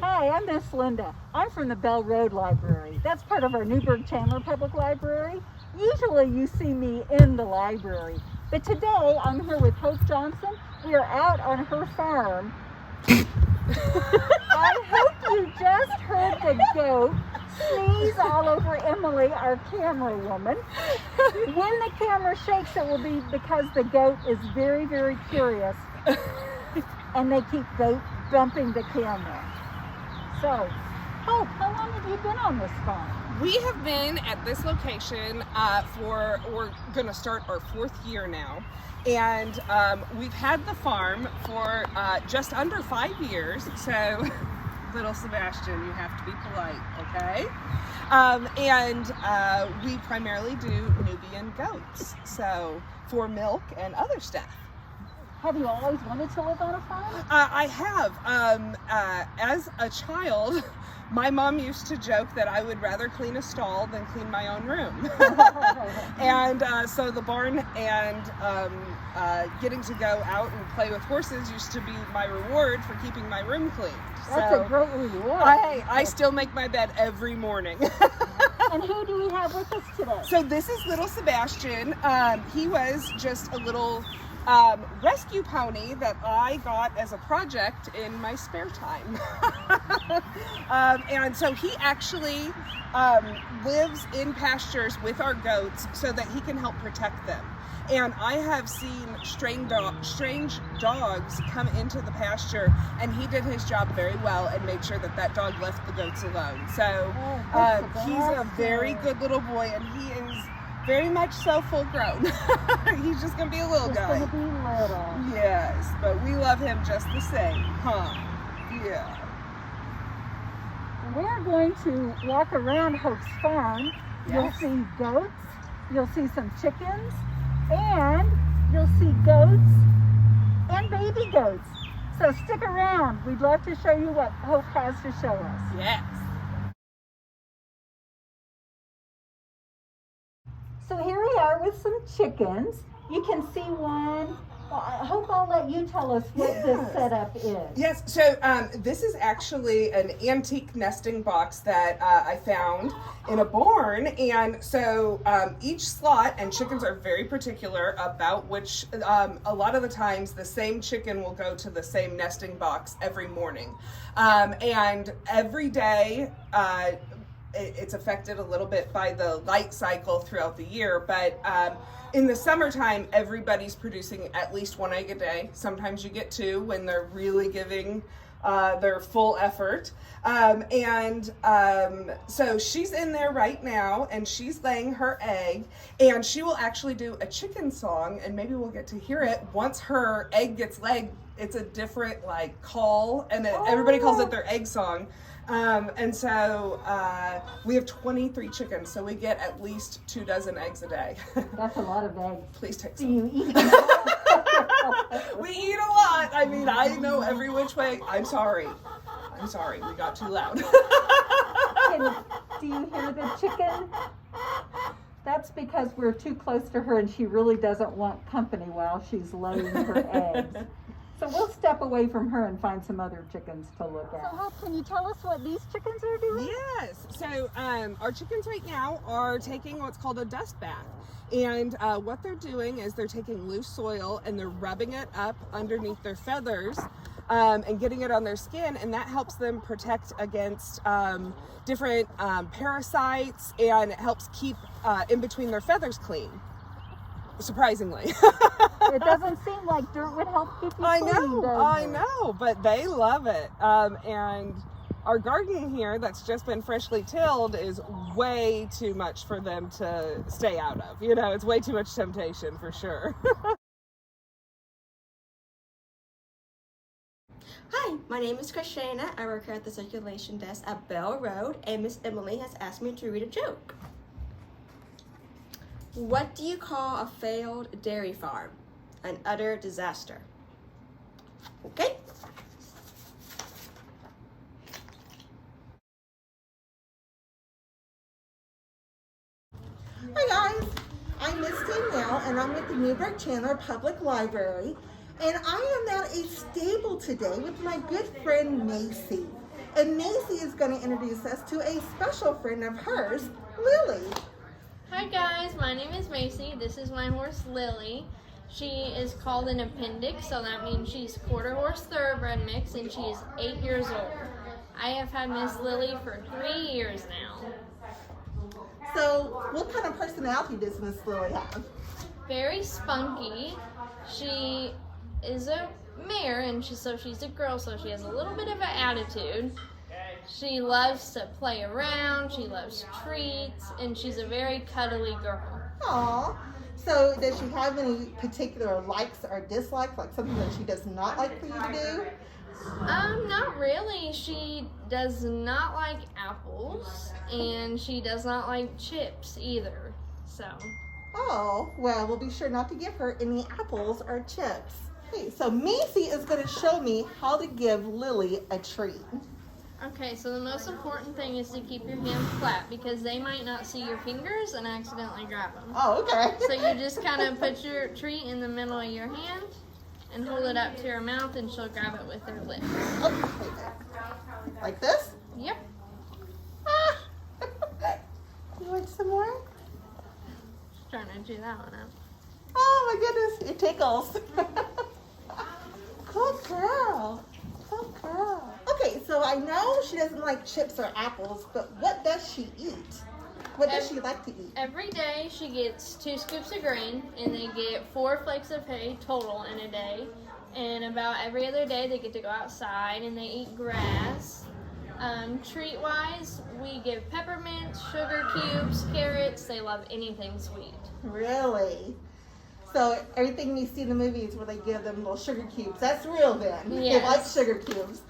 Hi, I'm Miss Linda. I'm from the Bell Road Library. That's part of our Newburgh-Chandler Public Library. Usually you see me in the library, but today I'm here with Hope Johnson. We are out on her farm. I hope you just heard the goat sneeze all over Emily, our camera woman. When the camera shakes, it will be because the goat is very, very curious, and they keep bumping the camera. So, Hope, how long have you been on this farm? We have been at this location we're going to start our 4th year now. And we've had the farm for just under 5 years. So, little Sebastian, you have to be polite, okay? We primarily do Nubian goats, so for milk and other stuff. Have you always wanted to live on a farm? I have. As a child, my mom used to joke that I would rather clean a stall than clean my own room. And so the barn and getting to go out and play with horses used to be my reward for keeping my room clean. That's a great reward. I still make my bed every morning. And who do we have with us today? So this is little Sebastian. He was just a little rescue pony that I got as a project in my spare time. And so he actually lives in pastures with our goats so that he can help protect them. And I have seen strange dogs come into the pasture, and he did his job very well and made sure that that dog left the goats alone. So he's a very good little boy, and he is very much so full grown. He's just gonna be a little guy. He's gonna be little. Yes, but we love him just the same, huh? Yeah. We're going to walk around Hope's farm. Yes. You'll see goats, you'll see some chickens, and you'll see goats and baby goats. So stick around. We'd love to show you what Hope has to show us. Yes. So here we are with some chickens. You can see one. Well, I hope I'll let you tell us what this setup is. Yes, so this is actually an antique nesting box that I found in a barn. And so each slot, and chickens are very particular about which, a lot of the times the same chicken will go to the same nesting box every morning. And every day, it's affected a little bit by the light cycle throughout the year, but in the summertime, everybody's producing at least 1 egg a day. Sometimes you get 2 when they're really giving their full effort. So she's in there right now, and she's laying her egg, and she will actually do a chicken song, and maybe we'll get to hear it once her egg gets laid. It's a different call, and everybody calls it their egg song. And so we have 23 chickens, so we get at least 2 dozen eggs a day. That's a lot of eggs. Please take Do some. you eat? We eat a lot. I mean, I know every which way. I'm sorry. We got too loud. Do you hear the chicken? That's because we're too close to her, and she really doesn't want company while she's laying her eggs. So we'll step away from her and find some other chickens to look at. So Hope, can you tell us what these chickens are doing? Yes. So our chickens right now are taking what's called a dust bath. And what they're doing is they're taking loose soil and they're rubbing it up underneath their feathers and getting it on their skin. And that helps them protect against different parasites, and it helps keep in between their feathers clean. Surprisingly. It doesn't seem like dirt would help keep you clean, I know, but they love it. And our garden here that's just been freshly tilled is way too much for them to stay out of. You know, it's way too much temptation for sure. Hi, my name is Christina. I work here at the circulation desk at Bell Road, and Miss Emily has asked me to read a joke. What do you call a failed dairy farm? An utter disaster. Okay? Hi guys, I'm Miss Danielle, and I'm with the Newburgh-Chandler Public Library, and I am at a stable today with my good friend Macy. And Macy is going to introduce us to a special friend of hers, Lily. Hi guys, my name is Macy. This is my horse Lily. She is called an appendix, so that means she's quarter horse thoroughbred mix, and she is 8 years old. I have had Miss Lily for 3 years now. So, what kind of personality does Miss Lily have? Very spunky. She is a mare, and she's a girl, so she has a little bit of an attitude. She loves to play around, she loves treats, and she's a very cuddly girl. Aw. So, does she have any particular likes or dislikes, like something that she does not like for you to do? Not really. She does not like apples, and she does not like chips either, so. Oh, well, we'll be sure not to give her any apples or chips. Okay, so Macy is going to show me how to give Lily a treat. Okay, so the most important thing is to keep your hands flat because they might not see your fingers and accidentally grab them. Oh, okay. So you just kind of put your treat in the middle of your hand and hold it up to her mouth, and she'll grab it with her lips. Okay. Like this? Yep. Ah. You want some more? Just trying to do that one up. Oh my goodness, it tickles. Good girl. Good girl. Okay, so I know she doesn't like chips or apples, but what does she eat? What does she like to eat? Every day she gets 2 scoops of grain, and they get 4 flakes of hay total in a day. And about every other day they get to go outside and they eat grass. Treat-wise, we give peppermints, sugar cubes, carrots. They love anything sweet. Really? So everything you see in the movies where they give them little sugar cubes, that's real then? Yes. They like sugar cubes.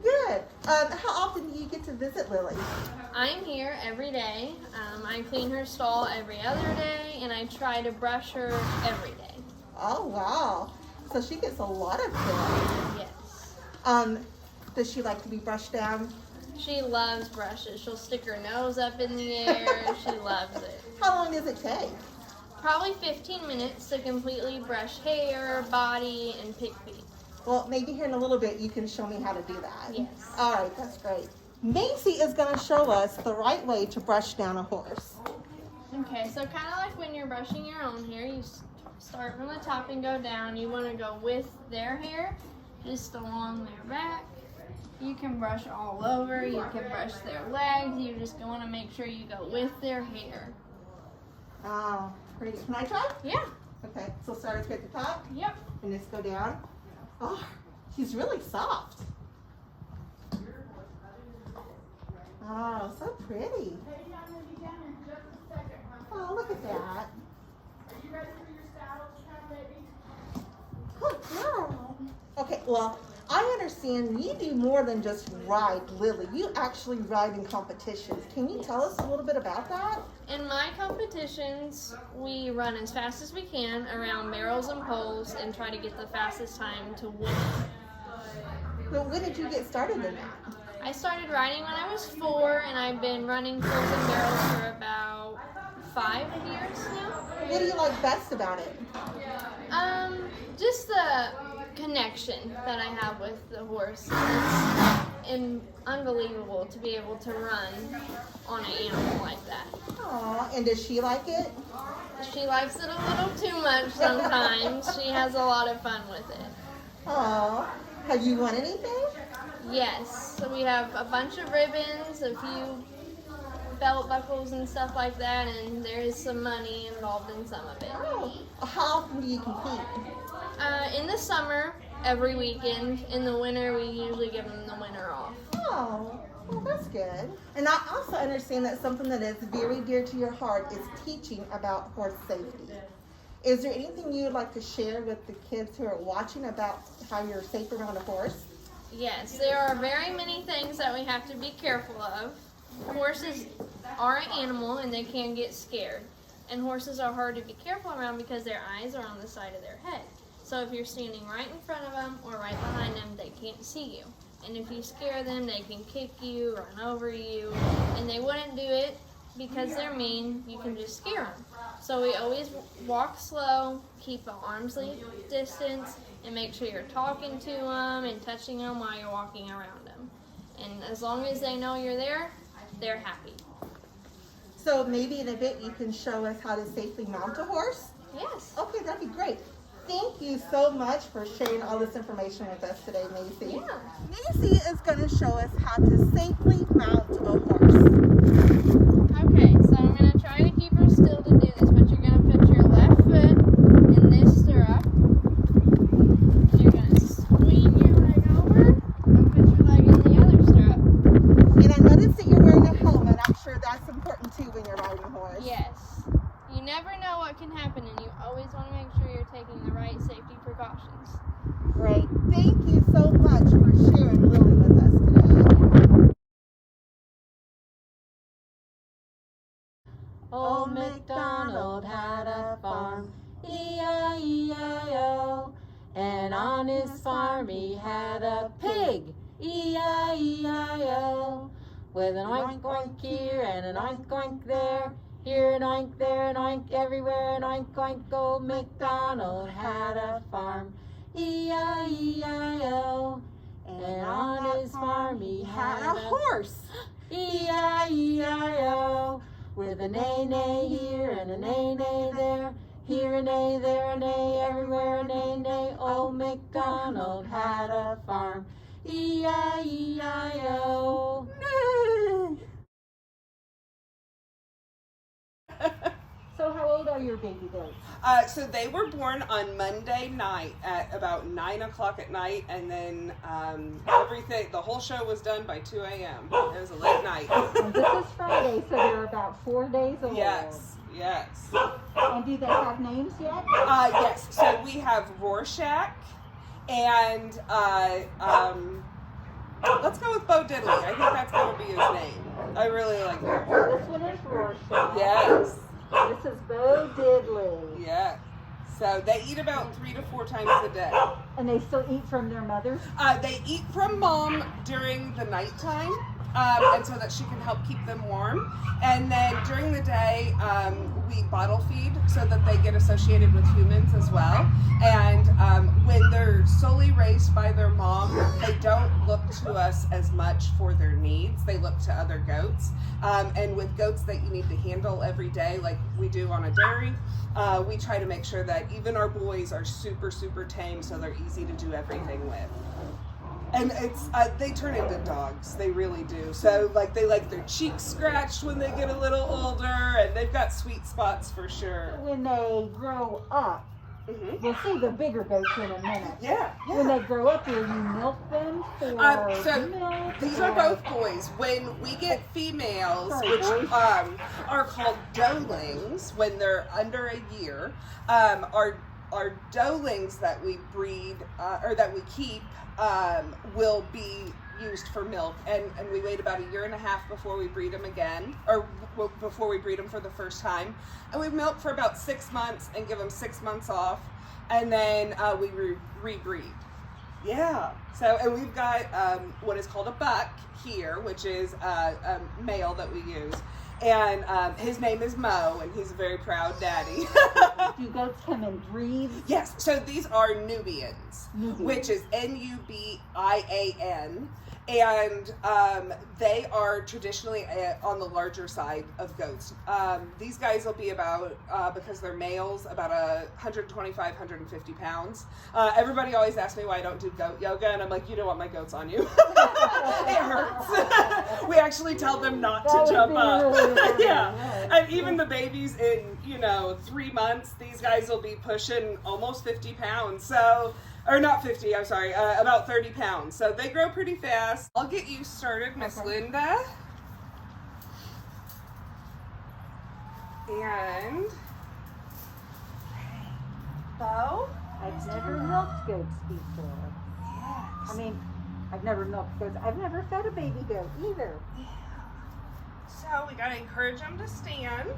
Good. How often do you get to visit Lily? I'm here every day. I clean her stall every other day, and I try to brush her every day. Oh, wow. So she gets a lot of care. Yes. Does she like to be brushed down? She loves brushes. She'll stick her nose up in the air. She loves it. How long does it take? Probably 15 minutes to completely brush hair, body, and pig feet. Well, maybe here in a little bit you can show me how to do that. Yes. All right, that's great. Macy is going to show us the right way to brush down a horse. Okay, so kind of like when you're brushing your own hair, you start from the top and go down. You want to go with their hair, just along their back. You can brush all over. You can brush their legs. You just want to make sure you go with their hair. Oh, pretty. Can I try? Yeah. Okay, so start at the top Yep. and just go down. Oh, he's really soft. Oh, so pretty. Oh, look at that. Good girl. Okay, well, I understand you do more than just ride Lily. You actually ride in competitions. Can you tell us a little bit about that? In my competitions, we run as fast as we can around barrels and poles and try to get the fastest time to win. Well, when did you get started in that? I started riding when I was 4, and I've been running poles and barrels for about 5 years now. What do you like best about it? Just the connection that I have with the horse. It's unbelievable to be able to run on an animal like that. Aw, and does she like it? She likes it a little too much sometimes. She has a lot of fun with it. Aw, have you won anything? Yes, so we have a bunch of ribbons, a few belt buckles and stuff like that, and there is some money involved in some of it. Oh, how often do you compete? In the summer, every weekend. In the winter, we usually give them the winter off. Oh, well, that's good. And I also understand that something that is very dear to your heart is teaching about horse safety. Is there anything you would like to share with the kids who are watching about how you're safe around a horse? Yes, there are very many things that we have to be careful of. Horses are an animal and they can get scared. And horses are hard to be careful around because their eyes are on the side of their head. So if you're standing right in front of them or right behind them, they can't see you. And if you scare them, they can kick you, run over you, and they wouldn't do it because they're mean. You can just scare them. So we always walk slow, keep an arm's length distance, and make sure you're talking to them and touching them while you're walking around them. And as long as they know you're there, they're happy. So maybe in a bit you can show us how to safely mount a horse? Yes. Okay, that'd be great. Thank you so much for sharing all this information with us today, Macy. Yeah. Macy is going to show us how to safely mount a horse. Okay, so I'm going to try to keep her still to do this, but you're going to put your left foot in this stirrup. You're going to swing your leg over and put your leg in the other stirrup. And I noticed that you're wearing a helmet. I'm sure that's important too when you're riding a horse. Yes. You never know what can happen, and you always want to make sure you're taking the right safety precautions. Great. Thank you so much for sharing Lily with us today. Old MacDonald had a farm, E-I-E-I-O. And on his farm he had a pig, E-I-E-I-O. With an oink oink here and an oink oink there, here an oink, there an oink, everywhere an oink oink. Old MacDonald had a farm, E-I-E-I-O. And on his farm he had a horse, E-I-E-I-O. With a neigh-neigh here and a neigh-neigh there, here a neigh, there a neigh, everywhere a neigh-neigh. Old MacDonald had a farm, E-I-E-I-O. So how old are your baby goats? So they were born on Monday night at about 9 o'clock at night, and then the whole show was done by 2 a.m. It was a late night. And this is Friday, so they're about 4 days old. Yes. And do they have names yet? Yes. So we have Rorschach, and let's go with Bo Diddley. I think that's going to be his name. I really like that. This one is Rorschach. Yes. This is Bo Diddley. Yeah. So they eat about 3 to 4 times a day. And they still eat from their mothers? They eat from mom during the nighttime, and so that she can help keep them warm. And then during the day, we bottle feed so that they get associated with humans as well. And when they're solely raised by their mom, they don't look to us as much for their needs. They look to other goats. And with goats that you need to handle every day, like we do on a dairy, we try to make sure that even our boys are super, super tame, so they're easy to do everything with. And it's they turn into dogs. They really do. So they like their cheeks scratched when they get a little older, and they've got sweet spots for sure. When they grow up, we'll see the bigger goats in a minute. Yeah. When they grow up, will you milk them for So milk? these are both boys. When we get females, which are called doelings, when they're under a year, our doelings that we breed or that we keep will be used for milk, and we wait about 1.5 years before we breed them again, or before we breed them for the first time, and we milk for about 6 months and give them 6 months off, and then we rebreed. Yeah. So, and we've got what is called a buck here, which is a male that we use, and his name is Mo, and he's a very proud daddy. Do goats come in breeds? Yes. So these are Nubians, which is Nubian, and they are traditionally on the larger side of goats. These guys will be about, because they're males, about 125, 150 pounds. Everybody always asks me why I don't do goat yoga, and I'm like, you don't want my goats on you. It hurts. We actually tell them not to jump up. Yeah. And even the babies in, 3 months, these guys will be pushing almost 50 pounds. So, or not 50, I'm sorry, about 30 pounds. So they grow pretty fast. I'll get you started, Miss Linda. And Bo? I've never milked goats before. Yes. I mean, I've never milked goats. I've never fed a baby goat either. So we gotta encourage him to stand.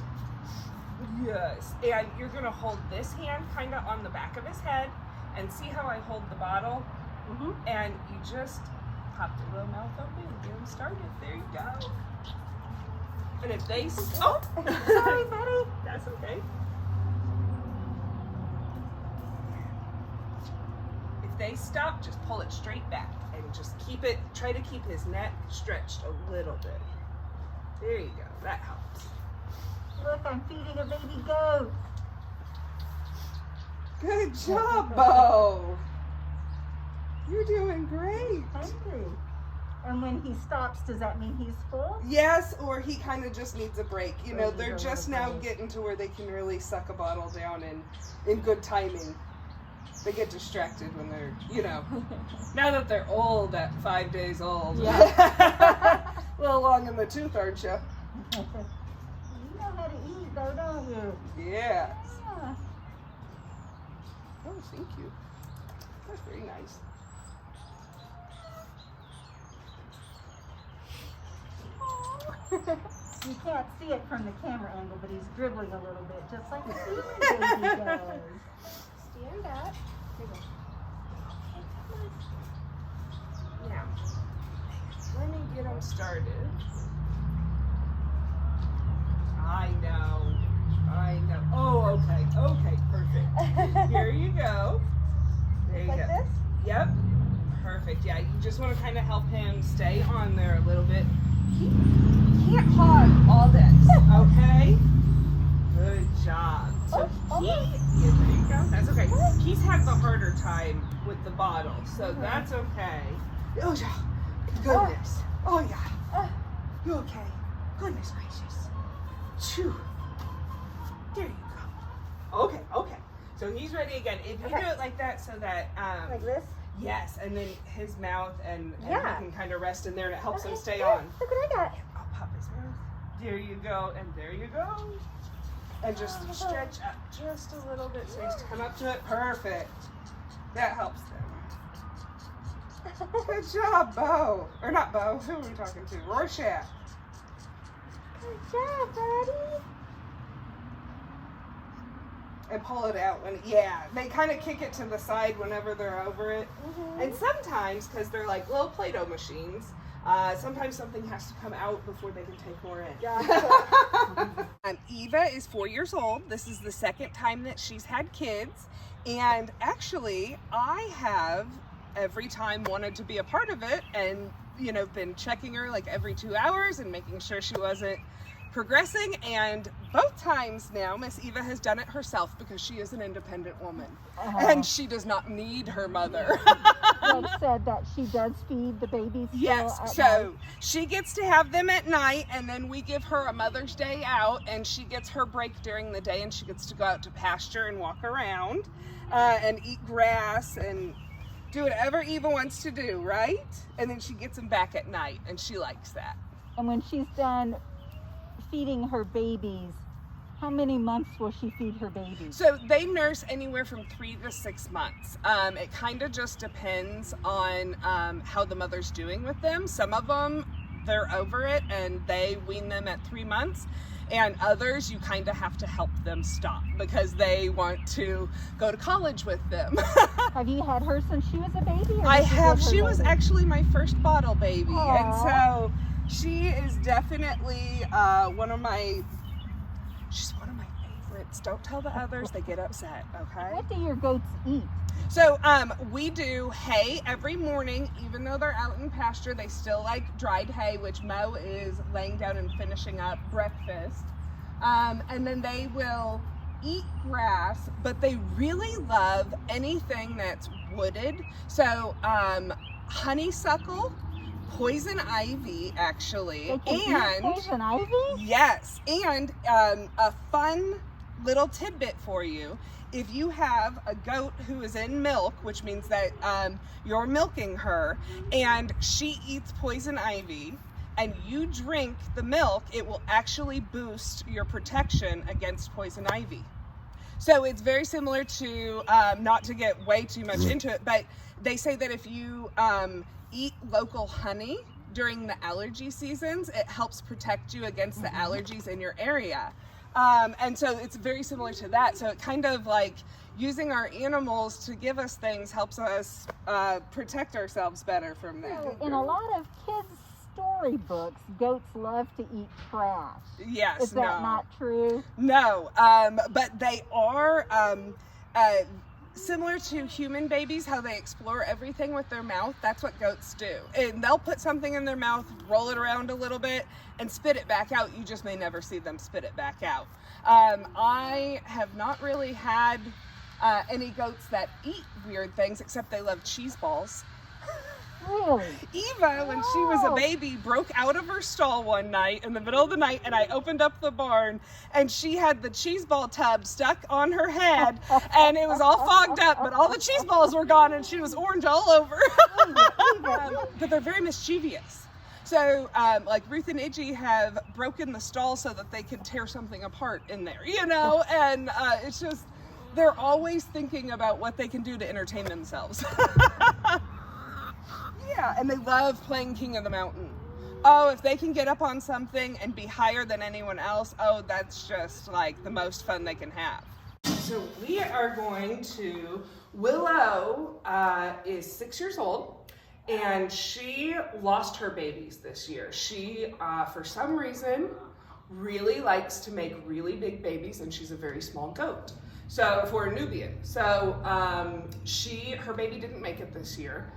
Yes. And you're gonna hold this hand kind of on the back of his head, and see how I hold the bottle? And you just pop the little mouth open and get him started. There you go. And if they Sorry, buddy. that's okay. If they stop, just pull it straight back and Just try to keep his neck stretched a little bit. There you go, that helps. Look, I'm feeding a baby goat. Good job, Bo. You're doing great. Thank you. And when he stops, does that mean he's full? Yes, or he kind of just needs a break. You know, Break, they're just now getting to where they can really suck a bottle down in good timing. They get distracted when they're, you know, now that they're old at 5 days old. Yeah. A little long in the tooth, aren't you? You know how to eat, though, don't you? Yes. Yeah. Oh, thank you. That's very nice. You can't see it from the camera angle, but he's dribbling a little bit, just like a baby does. Stand up. Now, let me get him started. I know. Oh, okay, perfect. Here you go. There you Like go. this? Yep. Perfect. Yeah, you just want to kind of help him stay on there a little bit. He can't hog all this, okay? Good job. So yeah, there you go. That's okay. He's had the harder time with the bottle, so that's okay. Oh yeah. Goodness. Oh yeah. You okay? Goodness gracious. Phew. There you go. Okay. So he's ready again. If you do it like that, so that Like this? yes, and then his mouth and Yeah. he can kind of rest in there, and it helps him stay on. Look what I got. I'll pop his mouth. There you go, and there you go. And just stretch up just a little bit so he's to come up to it. Perfect. That helps them. Good job, Bo. Or not Bo. Who are we talking to? Rorschach. Good job, buddy. And pull it out when, yeah, they kind of kick it to the side whenever they're over it. And sometimes, because they're like little Play-Doh machines, sometimes something has to come out before they can take more in. Eva is 4 years old. This is the second time that she's had kids. And actually, I have every time wanted to be a part of it and, you know, been checking her like every 2 hours and making sure she wasn't progressing, and both times now Miss Eva has done it herself because she is an independent woman and she does not need her mother. Doug said that she does feed the babies. Yes, at so night. she gets to have them at night, and then we give her a Mother's Day out, and she gets her break during the day, and she gets to go out to pasture and walk around and eat grass and do whatever Eva wants to do, right? And then she gets them back at night, and she likes that. And when she's done feeding her babies, how many months will she feed her babies? So they nurse anywhere from 3 to 6 months. It kind of just depends on how the mother's doing with them. Some of them, they're over it and they wean them at 3 months. And others, you kind of have to help them stop because they want to go to college with them. Have you had her since she was a baby? Or I did you have. give her She was later? actually my first bottle baby. Aw. And so she is definitely she's one of my favorites. Don't tell the others, they get upset, okay? What do your goats eat? So we do hay every morning. Even though they're out in pasture, they still like dried hay, which Mo is laying down and finishing up breakfast. And then they will eat grass, but they really love anything that's wooded. So honeysuckle, poison ivy actually, They can eat poison ivy? yes, and a fun little tidbit for you. If you have a goat who is in milk, which means that you're milking her, and she eats poison ivy, and you drink the milk, it will actually boost your protection against poison ivy. So it's very similar to, not to get way too much into it, but they say that if you eat local honey during the allergy seasons, it helps protect you against the allergies in your area. And so it's very similar to that. So it kind of like using our animals to give us things helps us protect ourselves better from that. In a lot of kids' storybooks, goats love to eat trash. Yes, Is that not true? No, but they are, similar to human babies, how they explore everything with their mouth. That's what goats do. And they'll put something in their mouth, roll it around a little bit, and spit it back out. You just may never see them spit it back out. I have not really had any goats that eat weird things, except they love cheese balls. Really? Eva, when she was a baby, broke out of her stall one night in the middle of the night, and I opened up the barn, and she had the cheese ball tub stuck on her head, and it was all fogged up, but all the cheese balls were gone, and she was orange all over. But they're very mischievous. So, like Ruth and Iggy have broken the stall so that they can tear something apart in there, you know, and it's just, they're always thinking about what they can do to entertain themselves. Yeah, and they love playing King of the Mountain. Oh, if they can get up on something and be higher than anyone else, oh, that's just like the most fun they can have. So we are going to, Willow is 6 years old, and she lost her babies this year. She, for some reason, really likes to make really big babies, and she's a very small goat. So for a Nubian. So her baby didn't make it this year.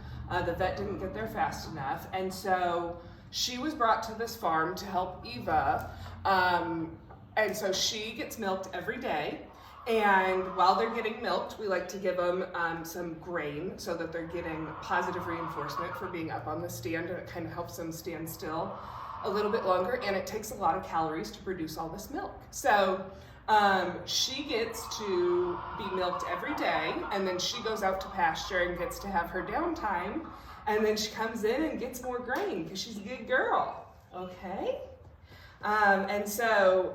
The vet didn't get there fast enough, and so she was brought to this farm to help Eva, and so she gets milked every day, and while they're getting milked, we like to give them some grain so that they're getting positive reinforcement for being up on the stand, and it kind of helps them stand still a little bit longer, and it takes a lot of calories to produce all this milk. So she gets to be milked every day, and then she goes out to pasture and gets to have her downtime, and then she comes in and gets more grain because she's a good girl, okay? And so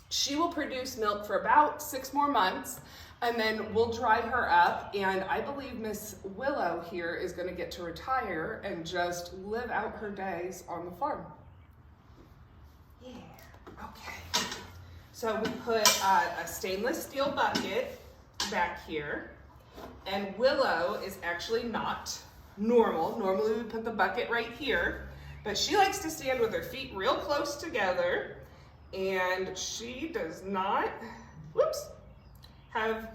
she will produce milk for about 6 more months, and then we'll dry her up, and I believe Miss Willow here is going to get to retire and just live out her days on the farm. Yeah, okay. So we put a stainless steel bucket back here, and Willow is actually not normal. Normally we put the bucket right here, but she likes to stand with her feet real close together, and she does not, whoops, have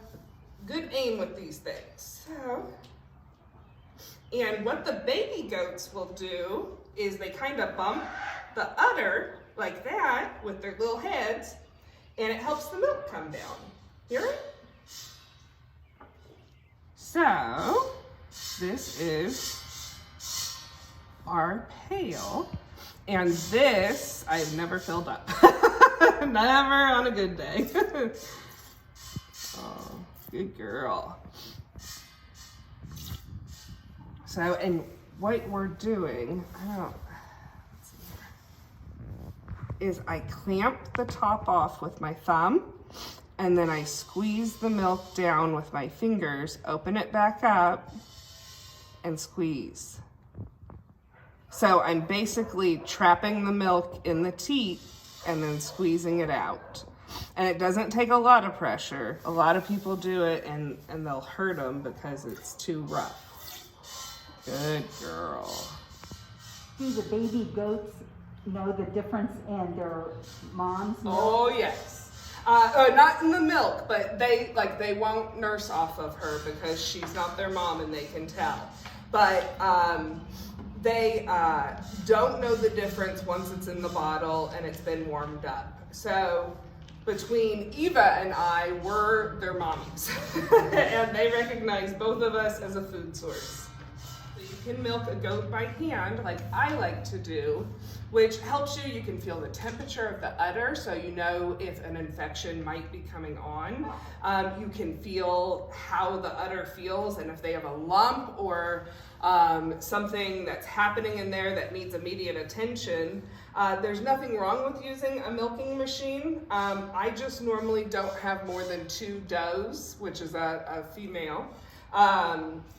good aim with these things. So, and what the baby goats will do is they kind of bump the udder like that with their little heads, and it helps the milk come down. Hear it? So, this is our pail, and this I've never filled up. Never on a good day. Oh, good girl. So, and what we're doing, is I clamp the top off with my thumb, and then I squeeze the milk down with my fingers, open it back up, and squeeze. So I'm basically trapping the milk in the teat and then squeezing it out. And it doesn't take a lot of pressure. A lot of people do it and they'll hurt them because it's too rough. Good girl. Do the baby goats know the difference in their mom's milk? Oh yes. Not in the milk, but they won't nurse off of her because she's not their mom and they can tell. But they don't know the difference once it's in the bottle and it's been warmed up. So between Eva and I, we're their mommies. And they recognize both of us as a food source. So you can milk a goat by hand like I like to do, which helps you. You can feel the temperature of the udder so you know if an infection might be coming on. You can feel how the udder feels and if they have a lump or something that's happening in there that needs immediate attention. There's nothing wrong with using a milking machine. I just normally don't have more than 2 does, which is a female,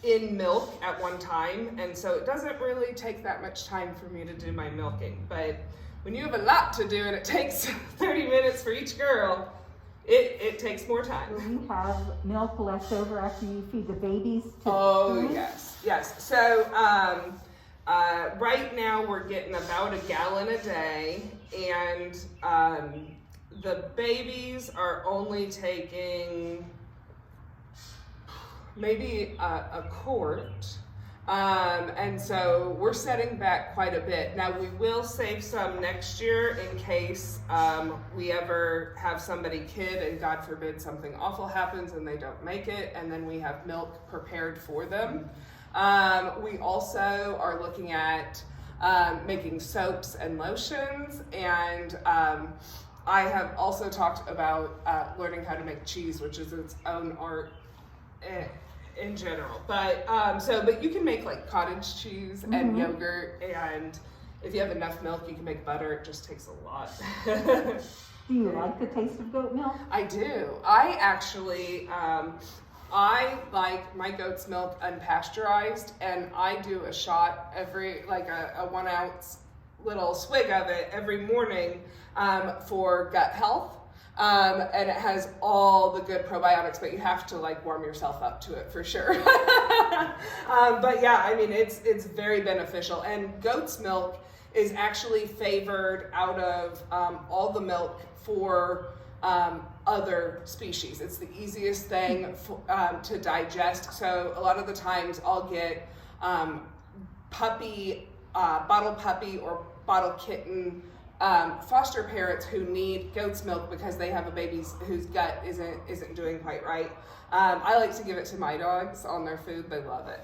in milk at one time, and so it doesn't really take that much time for me to do my milking. But when you have a lot to do and it takes 30 minutes for each girl, it takes more time. Do you have milk left over after you feed the babies? Oh, yes. So right now we're getting about 1 gallon a day, and the babies are only taking maybe a quart. And so we're setting back quite a bit. Now we will save some next year in case we ever have somebody kid and God forbid something awful happens and they don't make it, and then we have milk prepared for them. We also are looking at making soaps and lotions, and I have also talked about learning how to make cheese, which is its own art in general. But but you can make like cottage cheese and yogurt, and if you have enough milk, you can make butter. It just takes a lot. Do you like the taste of goat milk? I do. I actually, I like my goat's milk unpasteurized, and I do a shot like a 1 ounce little swig of it every morning for gut health. And it has all the good probiotics, but you have to like warm yourself up to it for sure. But yeah, I mean, it's very beneficial, and goat's milk is actually favored out of all the milk for other species. It's the easiest thing to digest. So a lot of the times I'll get bottle puppy or bottle kitten foster parents who need goat's milk because they have a baby whose gut isn't doing quite right. I like to give it to my dogs on their food. They love it.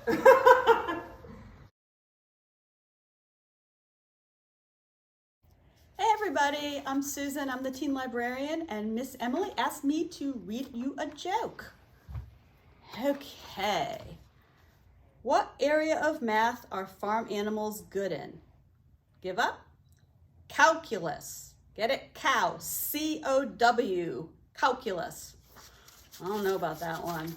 Hey everybody, I'm Susan, I'm the teen librarian, and Miss Emily asked me to read you a joke. Okay. What area of math are farm animals good in? Give up? Calculus. Get it? Cow. C-O-W. Calculus. I don't know about that one.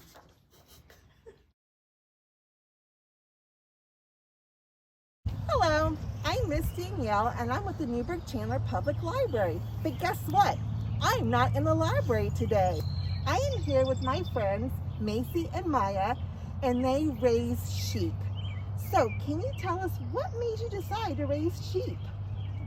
Hello, I'm Miss Danielle, and I'm with the Newburgh-Chandler Public Library. But guess what? I'm not in the library today. I am here with my friends, Macy and Maya, and they raise sheep. So, can you tell us what made you decide to raise sheep?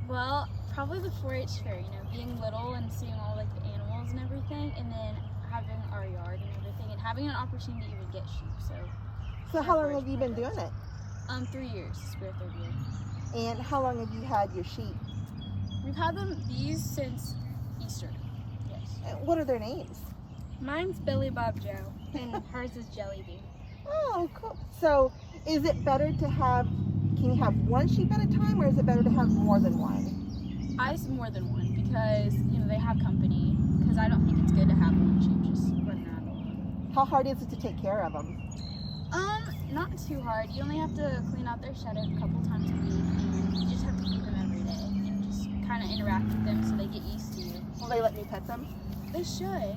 Well, probably the 4-H fair, being little and seeing all like the animals and everything, and then having our yard and everything, and having an opportunity to even get sheep. So how long have you been doing it? 3 years. We're 3rd year. And how long have you had your sheep? We've had these since Easter. Yes. And what are their names? Mine's Billy Bob Joe, and hers is Jelly Bean. Oh, cool. So is it better to can you have one sheep at a time, or is it better to have more than one? I say more than one because, they have company, because I don't think it's good to have one sheep just running around alone. How hard is it to take care of them? Not too hard. You only have to clean out their shed a couple times a week, and you just have to feed them every day and just kind of interact with them so they get used to you. Will they let me pet them? They should.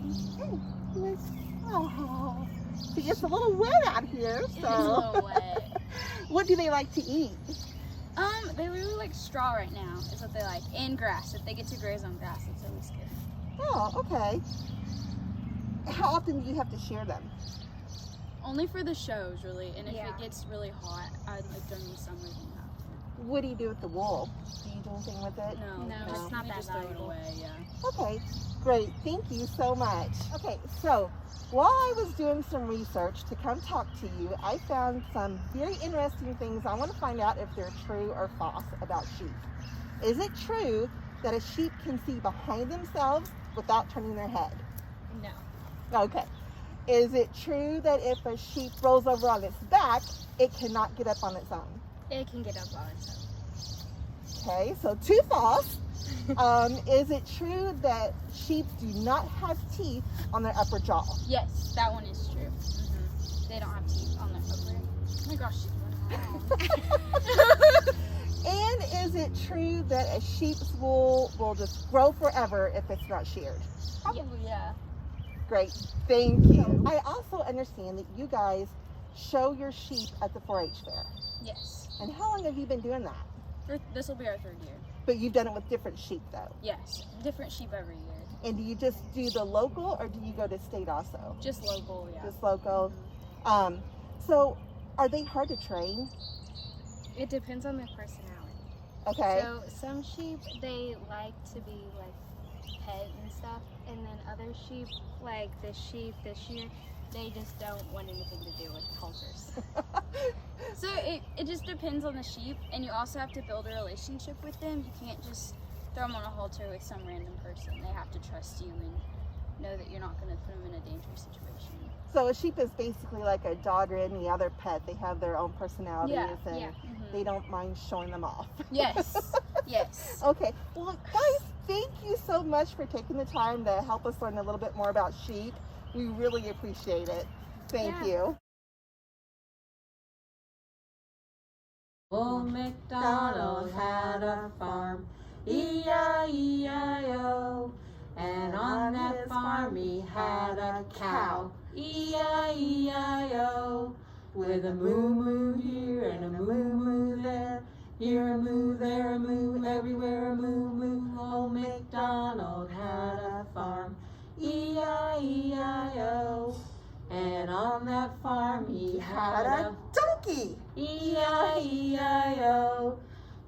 Oh, see, it's a little wet out here, so. It is a little wet. What do they like to eat? They really like straw right now, is what they like, and grass. If they get to graze on grass, it's always good. Oh, okay. How often do you have to shear them? Only for the shows, really, and if Yeah. it gets really hot, like during the summer, then you have to. What do you do with the wool? Do you do anything with it? No, it's not We that just throw it valuable. away, yeah. Okay, great. Thank you so much. Okay, so while I was doing some research to come talk to you, I found some very interesting things. I want to find out if they're true or false about sheep. Is it true that a sheep can see behind themselves without turning their head? No. Okay. Is it true that if a sheep rolls over on its back, it cannot get up on its own? It can get up on its own. Okay, so two false. Is it true that sheep do not have teeth on their upper jaw? Yes, that one is true. They don't have teeth on their upper. Oh my gosh, she's running around. And is it true that a sheep's wool will just grow forever if it's not sheared? Probably, yeah. Great, thank you. I also understand that you guys show your sheep at the 4-H fair. Yes. And how long have you been doing that? This will be our 3rd year. But you've done it with different sheep though. Yes, different sheep every year. And do you just do the local, or do you go to state also? Just local, yeah. Just local. So are they hard to train? It depends on their personality. Okay. So some sheep, they like to be like pet and stuff, and then other sheep, like the sheep this year, they just don't want anything to do with halters. So it just depends on the sheep, and you also have to build a relationship with them. You can't just throw them on a halter with some random person. They have to trust you and know that you're not going to put them in a dangerous situation. So a sheep is basically like a dog or any other pet. They have their own personalities and Mhm. they don't mind showing them off. Yes, yes. Okay, well guys, thank you so much for taking the time to help us learn a little bit more about sheep. We really appreciate it. Thank you. Old MacDonald had a farm, E-I-E-I-O. And on that farm he had a cow, E-I-E-I-O. With a moo-moo here and a moo-moo there, here a moo, there a moo, everywhere a moo-moo. Old MacDonald had a farm, E-I-E-I-O. And on that farm he had a donkey, E-I-E-I-O.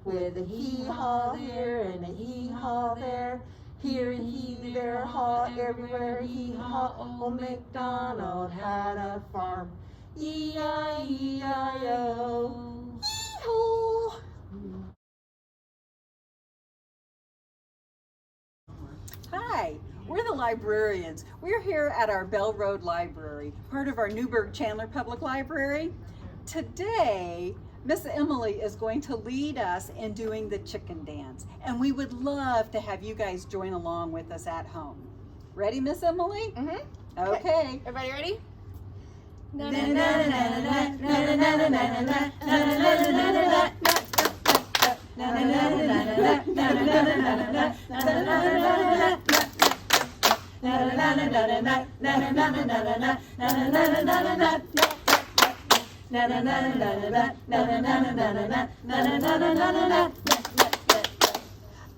With a hee-haw here and a hee-haw there, here and hee, there haw, everywhere hee-haw. Old MacDonald had a farm, E-I-E-I-O. Yee-haw. Hi, we're the librarians. We're here at our Bell Road Library, part of our Newburgh-Chandler Public Library. Today, Miss Emily is going to lead us in doing the chicken dance, and we would love to have you guys join along with us at home. Ready, Miss Emily? Mm-hmm. Okay. Everybody ready?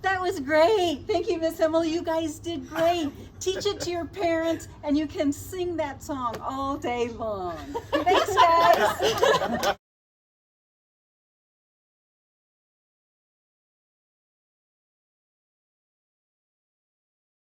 That was great. Thank you, Miss Emily. You guys did great. Teach it to your parents, and you can sing that song all day long. Thanks, guys.